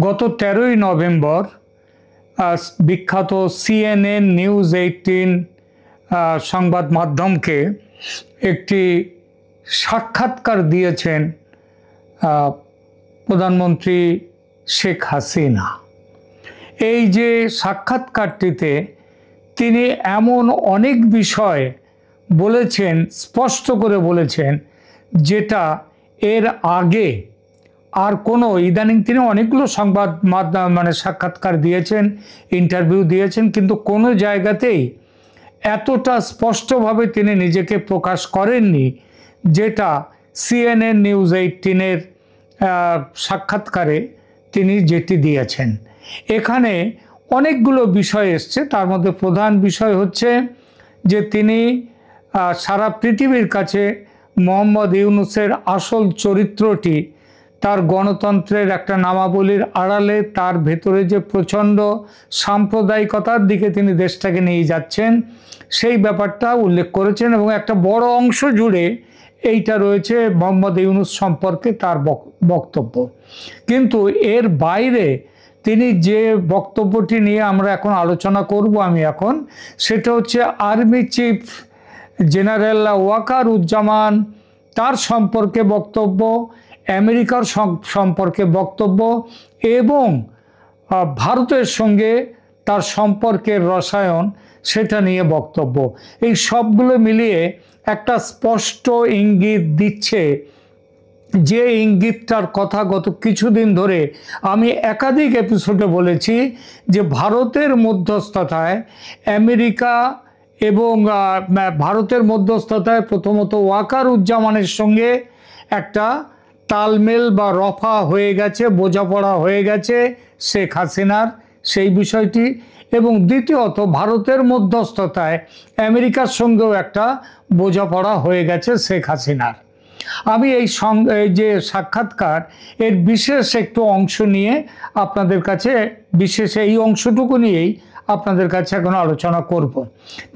গত 13ই নভেম্বর বিখ্যাত CNN news 18 সংবাদ মাধ্যমকে একটি সাক্ষাৎকার দিয়েছেন প্রধানমন্ত্রী শেখ হাসিনা। এই যে সাক্ষাৎকারটিতে তিনি এমন অনেক বিষয় বলেছেন, স্পষ্ট করে বলেছেন, যেটা এর আগে আর কোনো ইদানিং তিনি অনেকগুলো সংবাদ মাধ্যম সাক্ষাৎকার দিয়েছেন, ইন্টারভিউ দিয়েছেন, কিন্তু কোনো জায়গাতেই এতটা স্পষ্টভাবে তিনি নিজেকে প্রকাশ করেননি যেটা CNN নিউজ 18-এর সাক্ষাৎকারে তিনি যেটি দিয়েছেন। এখানে অনেকগুলো বিষয় এসছে, তার মধ্যে প্রধান বিষয় হচ্ছে যে তিনি সারা পৃথিবীর কাছে মোহাম্মদ ইউনূসের আসল চরিত্রটি, তার গণতন্ত্রের একটা নামাবলীর আড়ালে তার ভেতরে যে প্রচণ্ড সাম্প্রদায়িকতার দিকে তিনি দেশটাকে নিয়ে যাচ্ছেন, সেই ব্যাপারটা উল্লেখ করেছেন এবং একটা বড় অংশ জুড়ে এইটা রয়েছে মোহাম্মদ ইউনূস সম্পর্কে তার বক্তব্য। কিন্তু এর বাইরে তিনি যে বক্তব্যটি নিয়ে আমরা এখন আলোচনা করব, সেটা হচ্ছে আর্মি চিফ জেনারেল ওয়াকারুজ্জামান, তার সম্পর্কে বক্তব্য, আমেরিকার সম্পর্কে বক্তব্য এবং ভারতের সঙ্গে তার সম্পর্কের রসায়ন, সেটা নিয়ে বক্তব্য। এই সবগুলো মিলিয়ে একটা স্পষ্ট ইঙ্গিত দিচ্ছে, যে ইঙ্গিতটার কথা গত কিছুদিন ধরে আমি একাধিক এপিসোডে বলেছি, যে ভারতের মধ্যস্থতায় আমেরিকা এবং ভারতের মধ্যস্থতায় প্রথমত ওয়াকারুজ্জামানের সঙ্গে একটা তালমেল বা রফা হয়ে গেছে, বোঝাপড়া হয়ে গেছে শেখ হাসিনার, সেই বিষয়টি, এবং দ্বিতীয়ত ভারতের মধ্যস্থতায় আমেরিকার সঙ্গেও একটা বোঝাপড়া হয়ে গেছে শেখ হাসিনার। আমি এই যে সাক্ষাৎকার এর বিশেষ একটু অংশ নিয়ে আপনাদের কাছে, বিশেষ এই অংশটুকু নিয়েই আপনাদের কাছে এখন আলোচনা করব।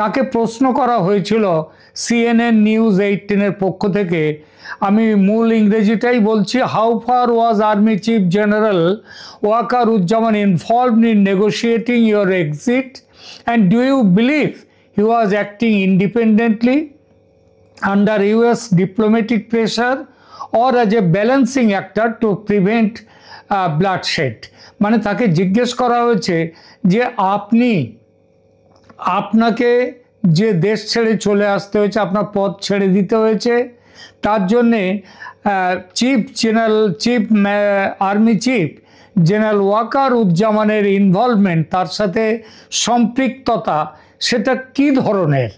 তাকে প্রশ্ন করা হয়েছিল CNN নিউজ 18-এর পক্ষ থেকে, আমি মূল ইংরেজিটাই বলছি, how far was army chief general Wakeruzzaman involved in negotiating your exit and do you believe he was acting independently under US diplomatic pressure or as a balancing actor to prevent bloodshed? মানে তাকে জিজ্ঞেস করা হয়েছে যে আপনাকে যে দেশ ছেড়ে চলে আসতে হয়েছে, আপনার পদ ছেড়ে দিতে হয়েছে, তার জন্যে আর্মি চিফ জেনারেল ওয়াকারুজ্জামানের ইনভলভমেন্ট, তার সাথে সম্পৃক্ততা, সেটা কি ধরনের?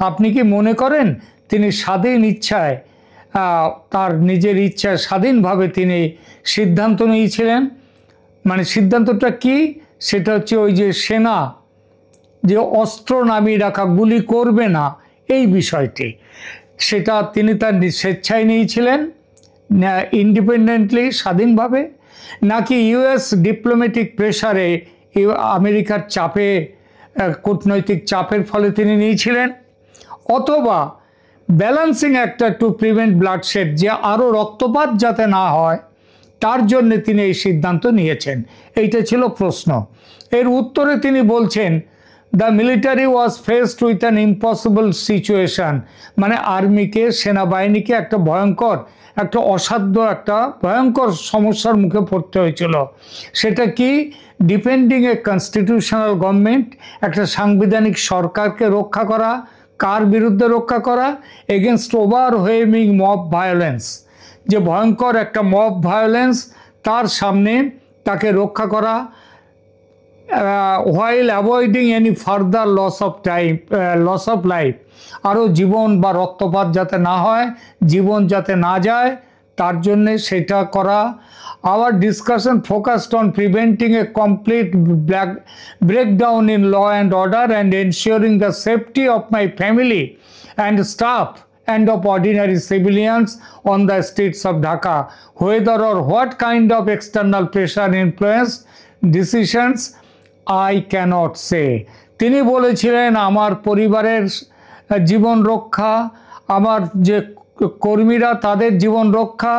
আপনি কি মনে করেন তিনি স্বাধীন ইচ্ছায়, তার নিজের ইচ্ছায় স্বাধীনভাবে তিনি সিদ্ধান্ত নিয়েছিলেন? মানে সিদ্ধান্তটা কি? সেটা হচ্ছে ওই যে সেনা যে অস্ত্র নামিয়ে রাখা, গুলি করবে না, এই বিষয়টি, সেটা তিনি তার স্বেচ্ছায় নিয়েছিলেন ইন্ডিপেন্ডেন্টলি, স্বাধীনভাবে, নাকি US ডিপ্লোম্যাটিক প্রেসারে, আমেরিকার চাপে, কূটনৈতিক চাপের ফলে তিনি নিয়েছিলেন? অথবা ব্যালেন্সিং একটা টু প্রিভেন্ট ব্লাডশেড, যে আরও রক্তপাত যাতে না হয় তার জন্য তিনি এই সিদ্ধান্ত নিয়েছেন? এইটা ছিল প্রশ্ন। এর উত্তরে তিনি বলছেন, the military was faced with an impossible situation, মানে আর্মিকে, সেনাবাহিনীকে একটা ভয়ঙ্কর, একটা অসাধ্য, একটা ভয়ঙ্কর সমস্যার মুখে পড়তে হয়েছিল। সেটা কি? ডিফেন্ডিং এ কনস্টিটিউশনাল গভর্নমেন্ট, একটা সাংবিধানিক সরকারকে রক্ষা করা। কার বিরুদ্ধে রক্ষা করা? এগেনস্ট ওভারওয়েলমিং মব ভায়োলেন্স, যে ভয়ঙ্কর একটা মব ভায়োলেন্স, তার সামনে তাকে রক্ষা করা, while avoiding any further loss of life, আরও জীবন বা রক্তপাত যাতে না হয়, জীবন যাতে না যায়, তার জন্যে সেটা করা। Our discussion focused on preventing a complete breakdown in law and order and ensuring the safety of my family and staff and of ordinary civilians on the streets of Dhaka. Whether or what kind of external pressure influenced decisions, I cannot say. তিনি বলেছিলেন, আমার পরিবারের জীবন রক্ষা, আমার যে কর্মীরা তাদের জীবন রক্ষা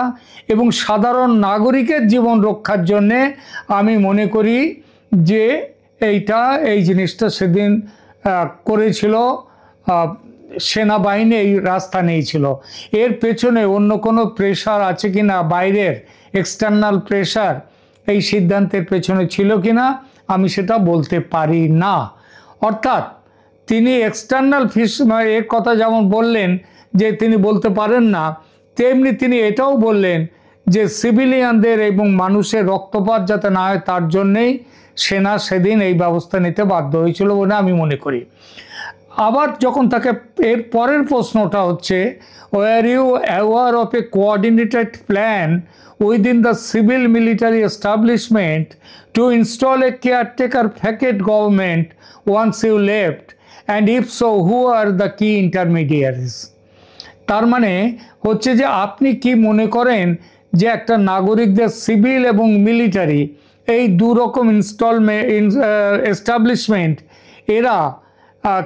এবং সাধারণ নাগরিকের জীবন রক্ষার জন্যে আমি মনে করি যে এই জিনিসটা সেদিন করেছিল সেনাবাহিনী, এই রাস্তা নিয়েছিল। এর পেছনে অন্য কোনো প্রেশার আছে কি না, বাইরের এক্সটার্নাল প্রেশার এই সিদ্ধান্তের পেছনে ছিল কি না, আমি সেটা বলতে পারি না। অর্থাৎ তিনি এক্সটার্নাল এর কথা যেমন বললেন যে তিনি বলতে পারেন না, তেমনি তিনি এটাও বললেন যে সিভিলিয়ানদের এবং মানুষের রক্তপাত যাতে না হয় তার জন্যেই সেনা সেদিন এই ব্যবস্থা নিতে বাধ্য হয়েছিল বলে আমি মনে করি। আবার যখন তাকে এর পরের প্রশ্নটা হচ্ছে, were you aware of a coordinated plan within the civil military establishment to install a caretaker facet government once you left, and if so who are the key intermediaries? তার মানে হচ্ছে যে আপনি কি মনে করেন যে একটা নাগরিকদের সিভিল এবং মিলিটারি এই দুরকম এস্টাবলিশমেন্ট এরা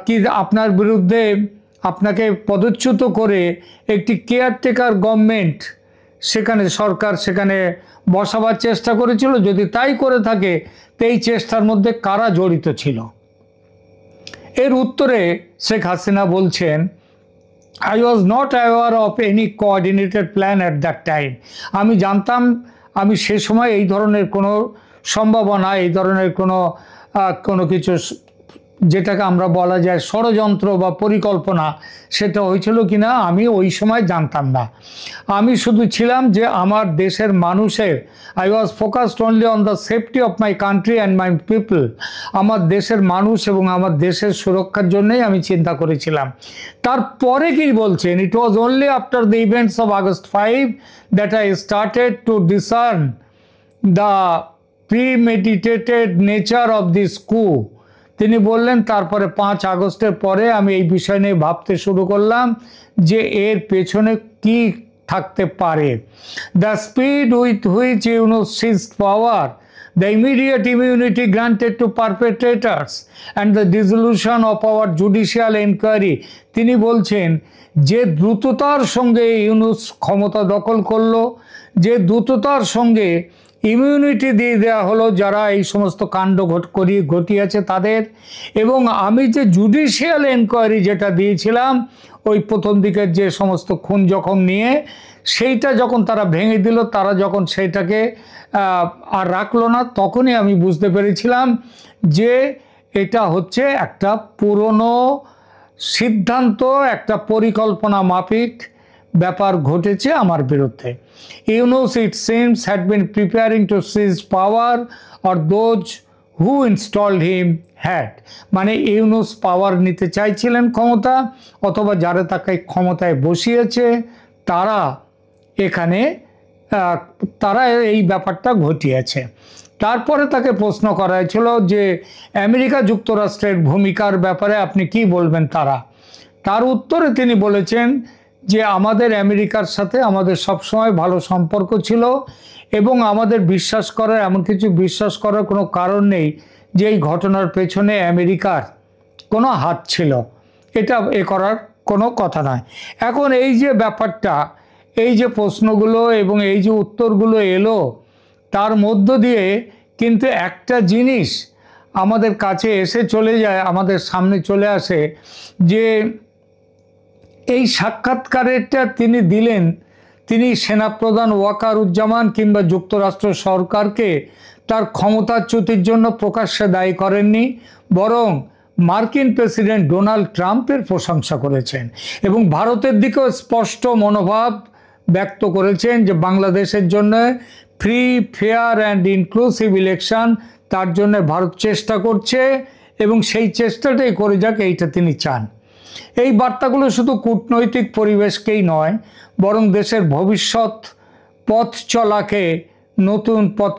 কি আপনার বিরুদ্ধে আপনাকে পদচ্যুত করে একটি কেয়ারটেকার গভর্নমেন্ট সেখানে সরকার সেখানে বসাবার চেষ্টা করেছিল? যদি তাই করে থাকে তো এই চেষ্টার মধ্যে কারা জড়িত ছিল? এর উত্তরে শেখ হাসিনা বলছেন, I was not aware of any coordinated plan at that time. আমি জানতাম, আমি সে সময় এই ধরনের কোনো সম্ভাবনা, এই ধরনের কোনো কিছু যেটাকে আমরা বলা যায় ষড়যন্ত্র বা পরিকল্পনা, সেটা হয়েছিল কিনা আমি ওই সময় জানতাম না। আমি শুধু ছিলাম যে আমার দেশের মানুষের, I was focused only on the safety of my country and my people. আমার দেশের মানুষ এবং আমার দেশের সুরক্ষার জন্যই আমি চিন্তা করেছিলাম। তারপরে কি বলছেন, it was only after the events of August 5 that I started to discern the premeditated nature of this coup. তিনি বললেন তারপরে 5 আগস্টের পরে আমি এই বিষয় নিয়ে ভাবতে শুরু করলাম যে এর পেছনে কি থাকতে পারে। The speed with which Yunus ceased power, the immediate immunity granted to perpetrators and the dissolution of our judicial inquiry, তিনি বলছেন যে দ্রুততার সঙ্গে ইউনুস ক্ষমতা দখল করলো, যে দ্রুততার সঙ্গে ইমিউনিটি দিয়ে দেওয়া হলো যারা এই সমস্ত কাণ্ড ঘটিয়েছে তাদের, এবং আমি যে জুডিশিয়াল এনকোয়ারি যেটা দিয়েছিলাম ওই প্রথম দিকের যে সমস্ত খুন জখম নিয়ে, সেইটা যখন তারা ভেঙে দিল, তারা যখন সেইটাকে আর রাখলো না, তখনই আমি বুঝতে পেরেছিলাম যে এটা হচ্ছে একটা পুরনো সিদ্ধান্ত, একটা পরিকল্পনা মাফিক ব্যাপার ঘটেছে আমার বিরুদ্ধে। Yunus it seems had been preparing to seize power or those who installed him had, মানে ইউনুস পাওয়ার নিতে চাইছিলেন ক্ষমতা, অথবা যারা তাকে ক্ষমতায় বসিয়েছে তারা এখানে তারা এই ব্যাপারটা ঘটিয়েছে। তারপরে তাকে প্রশ্ন করা হয়েছিল যে আমেরিকা যুক্তরাষ্ট্রের ভূমিকার ব্যাপারে আপনি কি বলবেন তার উত্তরে তিনি বলেছেন যে আমাদের আমেরিকার সাথে আমাদের সবসময় ভালো সম্পর্ক ছিল এবং আমাদের বিশ্বাস করার কোনো কারণ নেই যে এই ঘটনার পেছনে আমেরিকার কোনো হাত ছিল, এটা করার কোনো কথা নয়। এখন এই যে ব্যাপারটা, এই যে প্রশ্নগুলো এবং এই যে উত্তরগুলো এলো, তার মধ্য দিয়ে কিন্তু একটা জিনিস আমাদের কাছে এসে চলে যায়, আমাদের সামনে চলে আসে যে এই সাক্ষাৎকারেরটা তিনি দিলেন, তিনি সেনাপ্রধান ওয়াকারুজ্জামান কিংবা যুক্তরাষ্ট্র সরকারকে তার ক্ষমতাচ্যুতির জন্য প্রকাশ্যে দায়ী করেননি, বরং মার্কিন প্রেসিডেন্ট ডোনাল্ড ট্রাম্পের প্রশংসা করেছেন এবং ভারতের দিকেও স্পষ্ট মনোভাব ব্যক্ত করেছেন যে বাংলাদেশের জন্য free, fair and inclusive election, তার জন্য ভারত চেষ্টা করছে এবং সেই চেষ্টাটাই করে যাক, এইটা তিনি চান। এই বার্তাগুলো শুধু কূটনৈতিক পরিবেশকেই নয়, বরং দেশের ভবিষ্যৎ পথ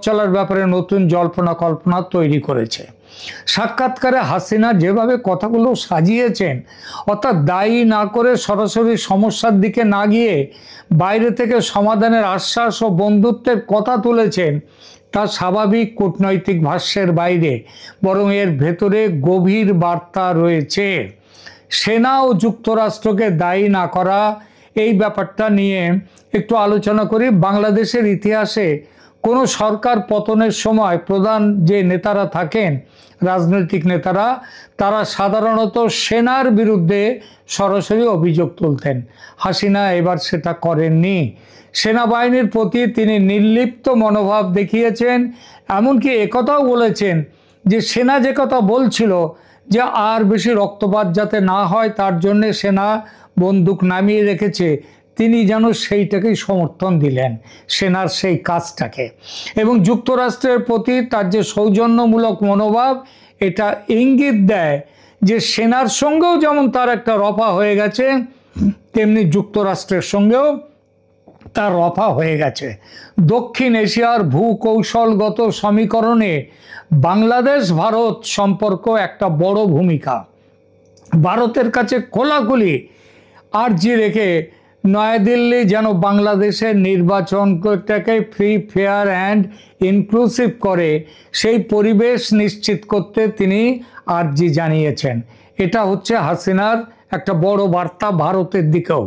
চলার ব্যাপারে নতুন জল্পনা কল্পনা তৈরি করেছে। সাক্ষাৎকারে হাসিনা যেভাবে কথাগুলো সাজিয়েছেন, অর্থাৎ দায়ী না করে সরাসরি সমস্যার দিকে না গিয়ে বাইরে থেকে সমাধানের আশ্বাস ও বন্ধুত্বের কথা তুলেছেন, তা স্বাভাবিক কূটনৈতিক ভাষ্যের বাইরে, বরং এর ভেতরে গভীর বার্তা রয়েছে। সেনা ও যুক্তরাষ্ট্রকে দায়ী না করা এই ব্যাপারটা নিয়ে একটু আলোচনা করি। বাংলাদেশের ইতিহাসে কোনো সরকার পতনের সময় প্রধান যে নেতারা থাকেন, রাজনৈতিক নেতারা, তারা সাধারণত সেনার বিরুদ্ধে সরাসরি অভিযোগ তুলতেন। হাসিনা এবার সেটা করেননি। সেনাবাহিনীর প্রতি তিনি নির্লিপ্ত মনোভাব দেখিয়েছেন। এমনকি একথাও বলেছেন যে সেনা যে কথা বলছিল যে আর বেশি রক্তপাত যাতে না হয় তার জন্য সেনা বন্দুক নামিয়ে রেখেছে, তিনি যেন সেইটাকেই সমর্থন দিলেন, সেনার সেই কাজটাকে। এবং যুক্তরাষ্ট্রের প্রতি তার যে সৌজন্যমূলক মনোভাব, এটা ইঙ্গিত দেয় যে সেনার সঙ্গেও যেমন তার একটা রফা হয়ে গেছে, তেমনি যুক্তরাষ্ট্রের সঙ্গেও তার রফা হয়ে গেছে। দক্ষিণ এশিয়ার ভূকৌশলগত সমীকরণে বাংলাদেশ ভারত সম্পর্ক একটা বড় ভূমিকা। ভারতের কাছে খোলাখুলি আর্জি রেখে নয়াদিল্লি যেন বাংলাদেশের নির্বাচনটাকে ফ্রি, ফেয়ার অ্যান্ড ইনক্লুসিভ করে, সেই পরিবেশ নিশ্চিত করতে তিনি আর্জি জানিয়েছেন। এটা হচ্ছে হাসিনার একটা বড় বার্তা ভারতের দিকেও।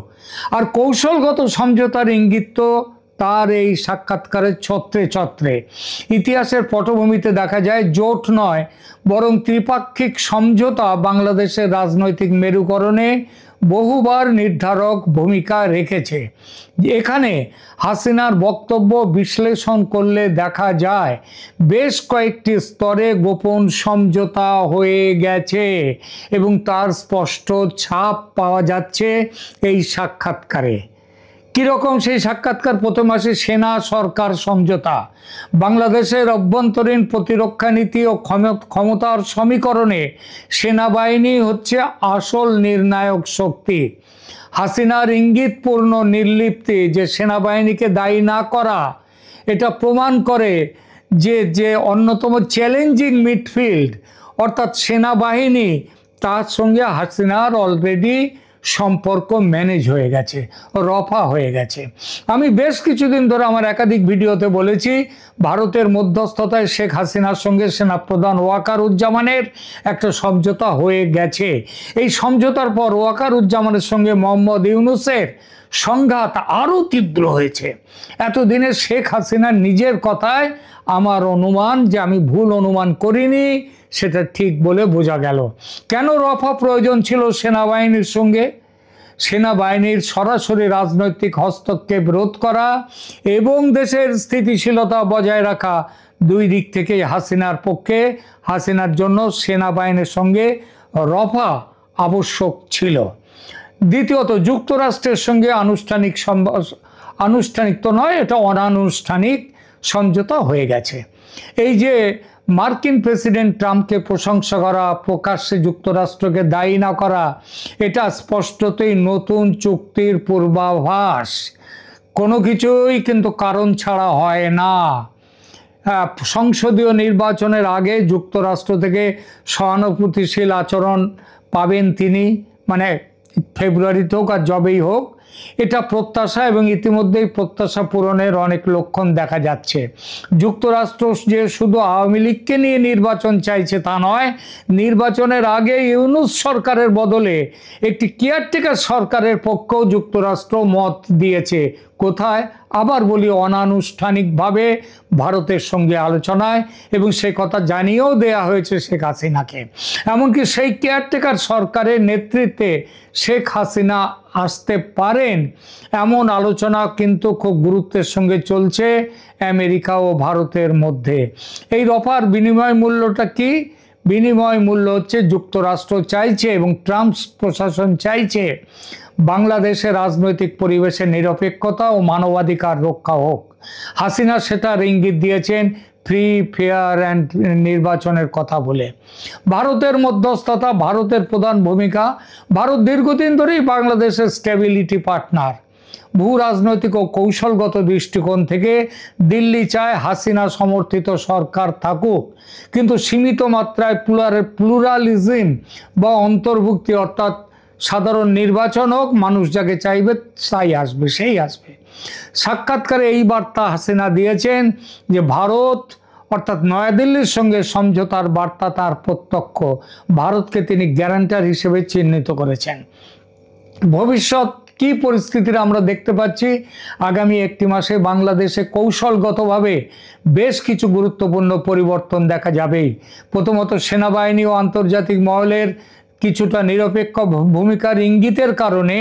আর কৌশলগত সমঝোতার ইঙ্গিত তো তার এই সাক্ষাৎকারের ছত্রে ছত্রে। ইতিহাসের পটভূমিতে দেখা যায় জোট নয় বরং ত্রিপাক্ষিক সমঝোতা বাংলাদেশের রাজনৈতিক মেরুকরণে বহুবার নির্ধারক ভূমিকা রেখেছে। এখানে হাসিনার বক্তব্য বিশ্লেষণ করলে দেখা যায় বেশ কয়েকটি স্তরে গোপন সমঝোতা হয়ে গেছে এবং তার স্পষ্ট ছাপ পাওয়া যাচ্ছে এই সাক্ষাৎকারে। কীরকম সেই সাক্ষাৎকার? প্রথম আসে সেনা সরকার সমঝোতা। বাংলাদেশের অভ্যন্তরীণ প্রতিরক্ষা নীতি ও ক্ষমতার সমীকরণে সেনাবাহিনী হচ্ছে আসল নির্ণায়ক শক্তি। হাসিনার ইঙ্গিতপূর্ণ নির্লিপ্তি যে সেনাবাহিনীকে দায়ী না করা, এটা প্রমাণ করে যে অন্যতম চ্যালেঞ্জিং মিডফিল্ড অর্থাৎ সেনাবাহিনী, তার সঙ্গে হাসিনার অলরেডি সম্পর্ক ম্যানেজ হয়ে গেছে, রফা হয়ে গেছে। আমি বেশ কিছুদিন ধরে আমার একাধিক ভিডিওতে বলেছি ভারতের মধ্যস্থতায় শেখ হাসিনার সঙ্গে সেনাপ্রধান ওয়াকারুজ্জামানের একটা সমঝোতা হয়ে গেছে। এই সমঝোতার পর ওয়াকারুজ্জামানের সঙ্গে মোহাম্মদ ইউনূসের সংঘাত আরও তীব্র হয়েছে। এতদিনে শেখ হাসিনার নিজের কথায় আমার অনুমান, যে আমি ভুল অনুমান করিনি, সেটা ঠিক বলে বোঝা গেল। কেন রফা প্রয়োজন ছিল সেনাবাহিনীর সঙ্গে? সেনাবাহিনীর সরাসরি রাজনৈতিক হস্তক্ষেপ রোধ করা এবং দেশের স্থিতিশীলতা বজায় রাখা, দুই দিক থেকেই হাসিনার পক্ষে, হাসিনার জন্য সেনাবাহিনীর সঙ্গে রফা আবশ্যক ছিল। দ্বিতীয়ত, যুক্তরাষ্ট্রের সঙ্গে আনুষ্ঠানিক তো নয়, এটা অনানুষ্ঠানিক সমঝোতা হয়ে গেছে। এই যে মার্কিন প্রেসিডেন্ট ট্রাম্পকে প্রশংসা করা, প্রকাশ্যে যুক্তরাষ্ট্রকে দায়ী না করা, এটা স্পষ্টতই নতুন চুক্তির পূর্বাভাস। কোনো কিছুই কিন্তু কারণ ছাড়া হয় না। সংসদীয় নির্বাচনের আগে যুক্তরাষ্ট্র থেকে সহানুভূতিশীল আচরণ পাবেন তিনি, মানে ফেব্রুয়ারিতে হোক আর যবেই হোক, এটা প্রত্যাশা এবং ইতিমধ্যেই প্রত্যাশা পূরণের অনেক লক্ষণ দেখা যাচ্ছে। যুক্তরাষ্ট্র যে শুধু আওয়ামী লীগকে নিয়ে নির্বাচন চাইছে তা নয়, নির্বাচনের আগে ইউনূস সরকারের বদলে একটি কেয়ারটেকার সরকারের পক্ষেও যুক্তরাষ্ট্র মত দিয়েছে। কোথায়? আবার বলি, অনানুষ্ঠানিকভাবে ভারতের সঙ্গে আলোচনায়, এবং সে কথা জানিয়েও দেয়া হয়েছে শেখ হাসিনাকে। এমনকি সেই কেয়ারটেকার সরকারের নেতৃত্বে শেখ হাসিনা আসতে পারেন এমন আলোচনা কিন্তু খুব গুরুত্বের সঙ্গে চলছে আমেরিকা ও ভারতের মধ্যে। এই রফার বিনিময় মূল্যটা কি? বিনিময় মূল্য হচ্ছে যুক্তরাষ্ট্র চাইছে এবং ট্রাম্প প্রশাসন চাইছে বাংলাদেশের রাজনৈতিক পরিবেশে নিরপেক্ষতা ও মানবাধিকার রক্ষা হোক। হাসিনা সেটার ইঙ্গিত দিয়েছেন ফ্রি, ফেয়ার অ্যান্ড নির্বাচনের কথা বলে। ভারতের মধ্যস্থতা, ভারতের প্রধান ভূমিকা। ভারত দীর্ঘদিন ধরেই বাংলাদেশের স্টেবিলিটি পার্টনার। ভূ রাজনৈতিক ও কৌশলগত দৃষ্টিকোণ থেকে দিল্লি চায় হাসিনা সমর্থিত সরকার থাকুক, কিন্তু সীমিত মাত্রায় প্লুরালিজম বা অন্তর্ভুক্তি, অর্থাৎ সাধারণ নির্বাচন হোক, মানুষ যাকে চাইবে তাই আসবে, সেই আসবে। সাক্ষাৎকারে এই বার্তা হাসিনা দিয়েছেন যে ভারত অর্থাৎ নয়াদিল্লির সঙ্গে সমঝোতার বার্তা তার প্রত্যক্ষ। ভারতকে তিনি গ্যারান্টার হিসেবে চিহ্নিত করেছেন। ভবিষ্যৎ কি পরিস্থিতির আমরা দেখতে পাচ্ছি আগামী একটি মাসে বাংলাদেশে কৌশলগতভাবে বেশ কিছু গুরুত্বপূর্ণ পরিবর্তন দেখা যাবেই। প্রথমত সেনাবাহিনী ও আন্তর্জাতিক মহলের কিছুটা নিরপেক্ষ ভূমিকার ইঙ্গিতের কারণে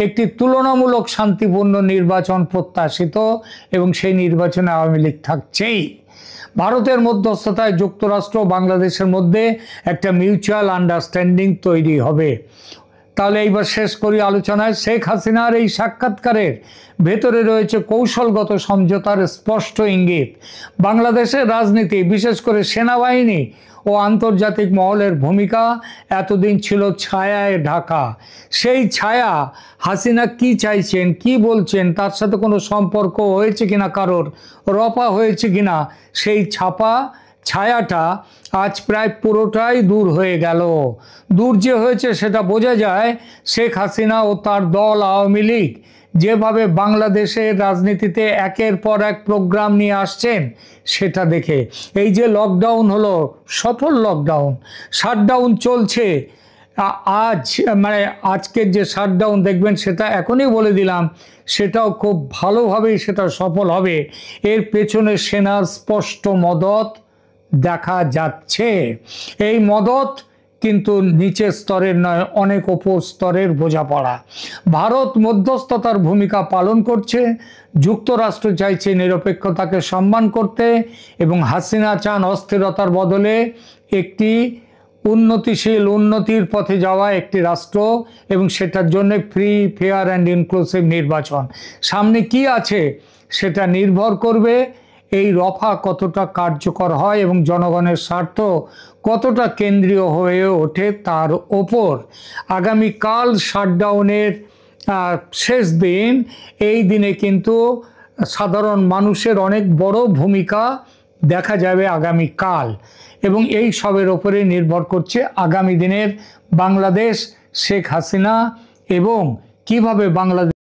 একটি তুলনামূলক শান্তিপূর্ণ নির্বাচন প্রত্যাশিত এবং সেই নির্বাচনে আওয়ামী লীগ থাকছেই। ভারতের মধ্যস্থতায় যুক্তরাষ্ট্র ও বাংলাদেশের মধ্যে একটা মিউচুয়াল আন্ডারস্ট্যান্ডিং তৈরি হবে। তাহলে এইবার শেষ করি আলোচনায়। শেখ হাসিনার এই সাক্ষাৎকারের ভেতরে রয়েছে কৌশলগত সমঝোতার স্পষ্ট ইঙ্গিত। বাংলাদেশের রাজনীতি, বিশেষ করে সেনাবাহিনী ও আন্তর্জাতিক মহলের ভূমিকা এতদিন ছিল ছায়ায় ঢাকা। সেই ছায়া হাসিনা কি চাইছেন, কি বলছেন, তার সাথে কোনো সম্পর্ক হয়েছে কিনা, কারোর রফা হয়েছে কিনা, সেই ছায়াটা আজ প্রায় পুরোটাই দূর হয়ে গেল। দূর যে হয়েছে সেটা বোঝা যায় শেখ হাসিনা ও তার দল আওয়ামী লীগ যেভাবে বাংলাদেশের রাজনীতিতে একের পর এক প্রোগ্রাম নিয়ে আসছেন সেটা দেখে। এই যে লকডাউন হলো, সফল লকডাউন, শাটডাউন চলছে আজ, মানে আজকের যে শাটডাউন দেখবেন সেটা এখনই বলে দিলাম, সেটাও খুব ভালোভাবেই সেটা সফল হবে। এর পেছনে সেনার স্পষ্ট মদত দেখা যাচ্ছে। এই মদত কিন্তু নিচের স্তরের নয়, অনেক উপর স্তরের বোঝাপড়া। ভারত মধ্যস্থতার ভূমিকা পালন করছে, যুক্তরাষ্ট্র চাইছে নিরপেক্ষতাকে সম্মান করতে এবং হাসিনা চান অস্থিরতার বদলে একটি উন্নতিশীল, উন্নতির পথে যাওয়া একটি রাষ্ট্র এবং সেটার জন্য ফ্রি, ফেয়ার অ্যান্ড ইনক্লুসিভ নির্বাচন। সামনে কি আছে সেটা নির্ভর করবে এই রফা কতটা কার্যকর হয় এবং জনগণের স্বার্থ কতটা কেন্দ্রীয় হয়ে ওঠে তার ওপর। আগামীকাল শাটডাউনের শেষ দিন, এই দিনে কিন্তু সাধারণ মানুষের অনেক বড় ভূমিকা দেখা যাবে আগামীকাল এবং এই সবের ওপরে নির্ভর করছে আগামী দিনের বাংলাদেশ, শেখ হাসিনা এবং কিভাবে বাংলাদেশ